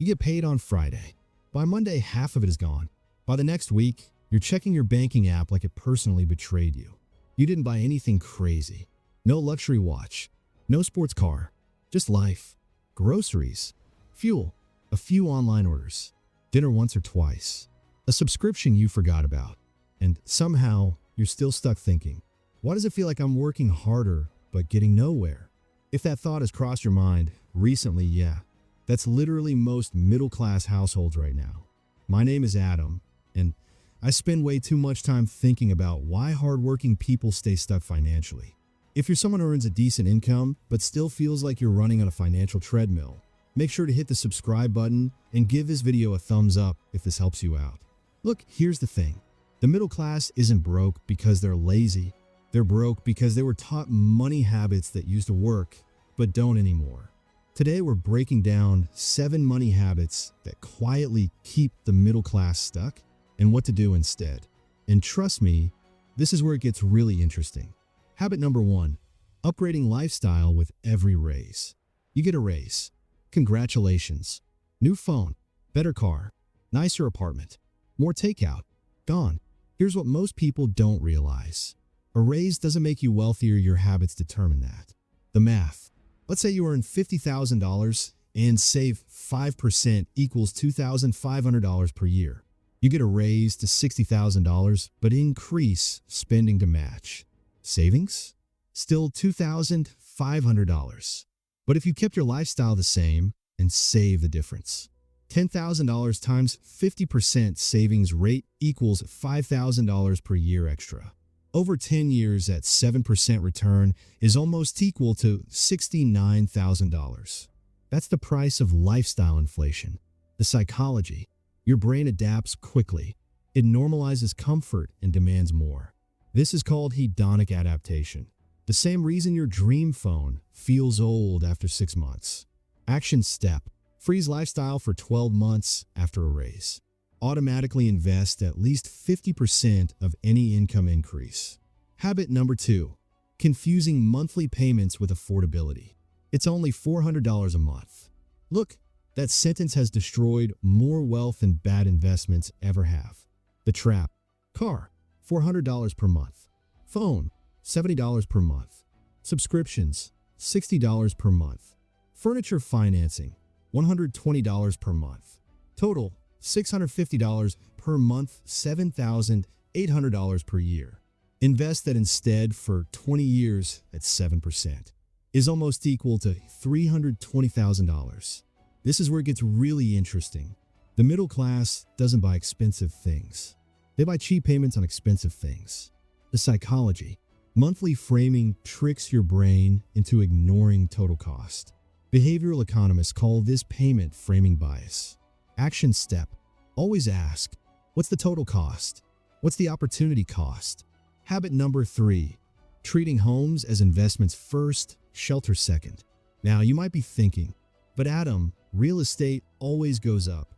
You get paid on Friday. By Monday, half of it is gone. By the next week, you're checking your banking app like it personally betrayed you. You didn't buy anything crazy. No luxury watch. No sports car. Just life. Groceries. Fuel. A few online orders. Dinner once or twice. A subscription you forgot about. And somehow, you're still stuck thinking, why does it feel like I'm working harder but getting nowhere? If that thought has crossed your mind recently, yeah, that's literally most middle-class households right now. My name is Adam, and I spend way too much time thinking about why hardworking people stay stuck financially. If you're someone who earns a decent income but still feels like you're running on a financial treadmill, make sure to hit the subscribe button and give this video a thumbs up if this helps you out. Look, here's the thing. The middle class isn't broke because they're lazy. They're broke because they were taught money habits that used to work but don't anymore. Today, we're breaking down 7 money habits that quietly keep the middle class stuck and what to do instead. And trust me, this is where it gets really interesting. Habit number 1, upgrading lifestyle with every raise. You get a raise. Congratulations. New phone, better car, nicer apartment, more takeout, gone. Here's what most people don't realize. A raise doesn't make you wealthier, your habits determine that. The math. Let's say you earn $50,000 and save 5% equals $2,500 per year. You get a raise to $60,000, but increase spending to match. Savings? Still $2,500. But if you kept your lifestyle the same and save the difference, $10,000 times 50% savings rate equals $5,000 per year extra. Over 10 years at 7% return is almost equal to $69,000. That's the price of lifestyle inflation. The psychology. Your brain adapts quickly. It normalizes comfort and demands more. This is called hedonic adaptation. The same reason your dream phone feels old after 6 months. Action step. Freeze lifestyle for 12 months after a raise. Automatically invest at least 50% of any income increase. Habit number 2, confusing monthly payments with affordability. It's only $400 a month. Look, that sentence has destroyed more wealth than bad investments ever have. The trap. Car, $400 per month. Phone, $70 per month. Subscriptions, $60 per month. Furniture financing, $120 per month. Total, $650 per month, $7,800 per year. Invest that instead for 20 years at 7% is almost equal to $320,000. This is where it gets really interesting. The middle class doesn't buy expensive things. They buy cheap payments on expensive things. The psychology. Monthly framing tricks your brain into ignoring total cost. Behavioral economists call this payment framing bias. Action step. Always ask, what's the total cost? What's the opportunity cost? Habit number 3, treating homes as investments first, shelter second. Now, you might be thinking, but Adam, real estate always goes up.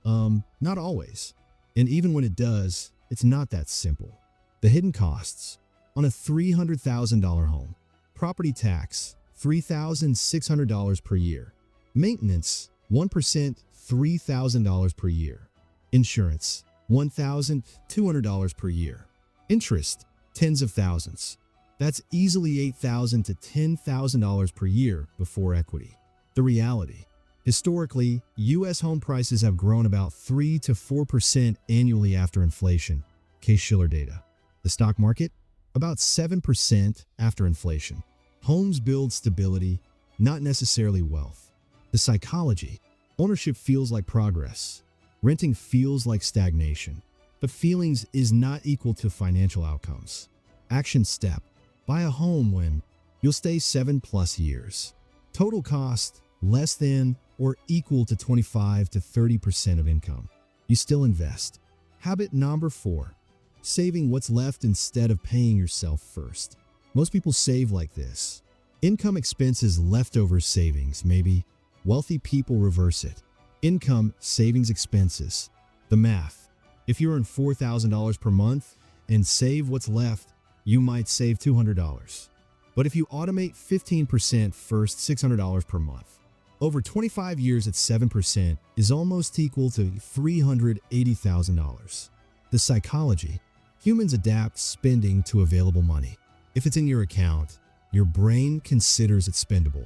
Not always. And even when it does, it's not that simple. The hidden costs. On a $300,000 home, property tax, $3,600 per year. Maintenance, 1%, $3,000 per year. Insurance, $1,200 per year. Interest, tens of thousands. That's easily $8,000 to $10,000 per year before equity. The reality. Historically, U.S. home prices have grown about 3 to 4% annually after inflation. Case-Shiller data. The stock market? About 7% after inflation. Homes build stability, not necessarily wealth. The psychology. Ownership feels like progress. Renting feels like stagnation. But feelings is not equal to financial outcomes. Action step. Buy a home when you'll stay 7+ years. Total cost less than or equal to 25 to 30% of income. You still invest. Habit number 4. Saving what's left instead of paying yourself first. Most people save like this. Income expenses, leftover savings, maybe. Wealthy people reverse it. Income, savings, expenses. The math. If you earn $4,000 per month and save what's left, you might save $200. But if you automate 15% first, $600 per month. Over 25 years at 7% is almost equal to $380,000. The psychology: humans adapt spending to available money. If it's in your account, your brain considers it spendable.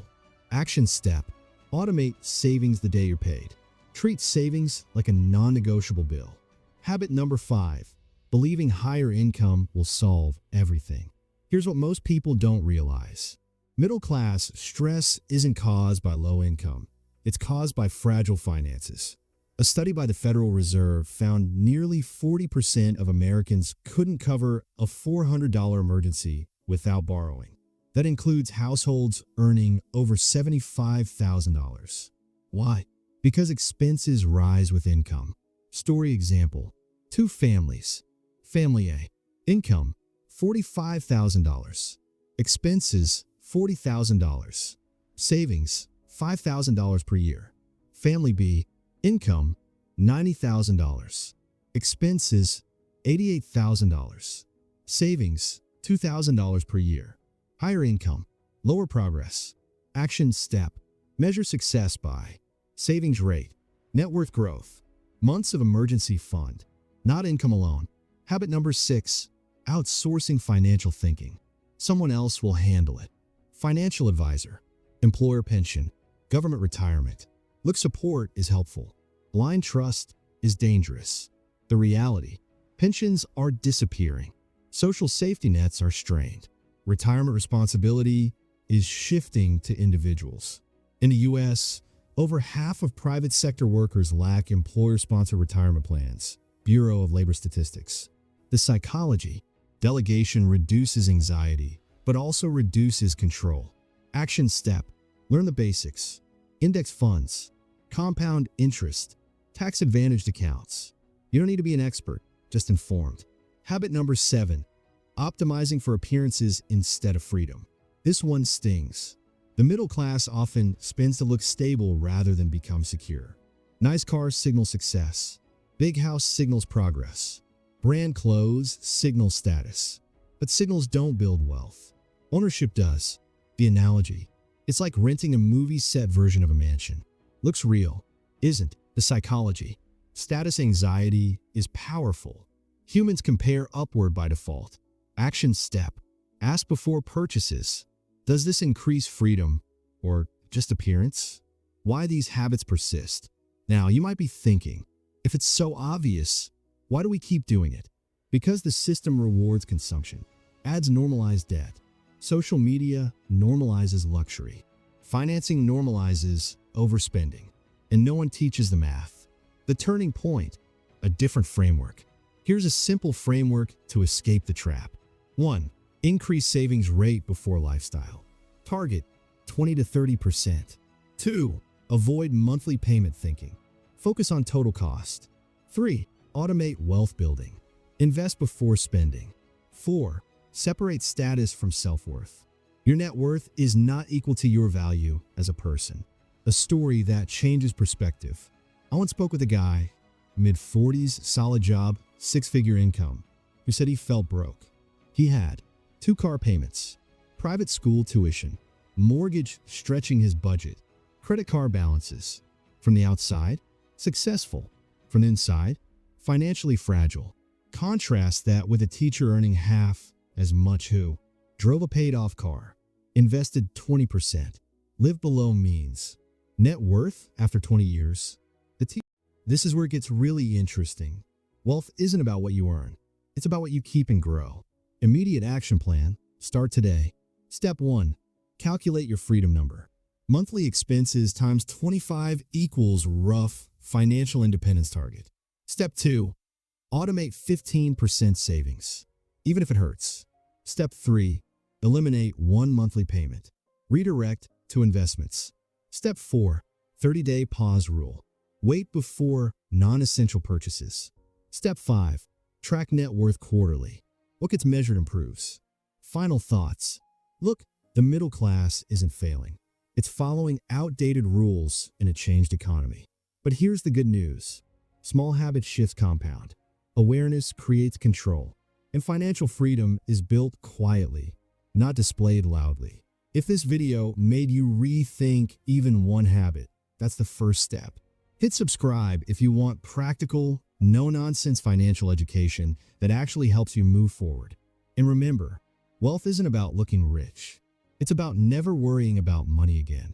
Action step: automate savings the day you're paid. Treat savings like a non-negotiable bill. Habit number 5: believing higher income will solve everything. Here's what most people don't realize. Middle class stress isn't caused by low income. It's caused by fragile finances. A study by the Federal Reserve found nearly 40% of Americans couldn't cover a $400 emergency without borrowing. That includes households earning over $75,000. Why? Because expenses rise with income. Story example: 2 families. Family A: income $45,000. Expenses $40,000. Savings $5,000 per year. Family B: income $90,000. Expenses $88,000. Savings $2,000 per year. Higher income, lower progress. Action step: measure success by savings rate, net worth growth, months of emergency fund, not income alone. Habit number 6: outsourcing financial thinking. Someone else will handle it. Financial advisor, employer pension, government retirement. Look, support is helpful. Blind trust is dangerous. The reality: pensions are disappearing. Social safety nets are strained. Retirement responsibility is shifting to individuals. In the U.S., over half of private sector workers lack employer-sponsored retirement plans. Bureau of Labor Statistics. The psychology: delegation reduces anxiety, but also reduces control. Action step: learn the basics. Index funds, compound interest, tax-advantaged accounts. You don't need to be an expert, just informed. Habit number 7: optimizing for appearances instead of freedom. This one stings. The middle class often spends to look stable rather than become secure. Nice cars signal success. Big house signals progress. Brand clothes signal status. But signals don't build wealth. Ownership does. The analogy: it's like renting a movie set version of a mansion. Looks real, isn't. The psychology: status anxiety is powerful. Humans compare upward by default. Action step: ask before purchases. Does this increase freedom or just appearance? Why these habits persist? Now, you might be thinking, if it's so obvious, why do we keep doing it? Because the system rewards consumption. Ads normalize debt. Social media normalizes luxury. Financing normalizes overspending. And no one teaches the math. The turning point: a different framework. Here's a simple framework to escape the trap. 1. Increase savings rate before lifestyle. Target 20 to 30%. 2. Avoid monthly payment thinking. Focus on total cost. 3. Automate wealth building. Invest before spending. 4. Separate status from self-worth. Your net worth is not equal to your value as a person. A story that changes perspective. I once spoke with a guy, mid-40s, solid job, 6-figure income, who said he felt broke. He had 2 car payments, private school tuition, mortgage stretching his budget, credit card balances. From the outside, successful. From the inside, financially fragile. Contrast that with a teacher earning half as much who drove a paid-off car, invested 20%, lived below means. Net worth after 20 years. This is where it gets really interesting. Wealth isn't about what you earn. It's about what you keep and grow. Immediate action plan. Start today. Step 1. Calculate your freedom number. Monthly expenses times 25 equals rough financial independence target. Step 2. Automate 15% savings, even if it hurts. Step 3. Eliminate 1 monthly payment. Redirect to investments. Step 4. 30-day pause rule. Wait before non-essential purchases. Step 5. Track net worth quarterly. What gets measured improves. Final thoughts. Look, the middle class isn't failing. It's following outdated rules in a changed economy. But here's the good news. Small habit shifts compound. Awareness creates control. And financial freedom is built quietly, not displayed loudly. If this video made you rethink even one habit, that's the first step. Hit subscribe if you want practical, no-nonsense financial education that actually helps you move forward. And remember, wealth isn't about looking rich. It's about never worrying about money again.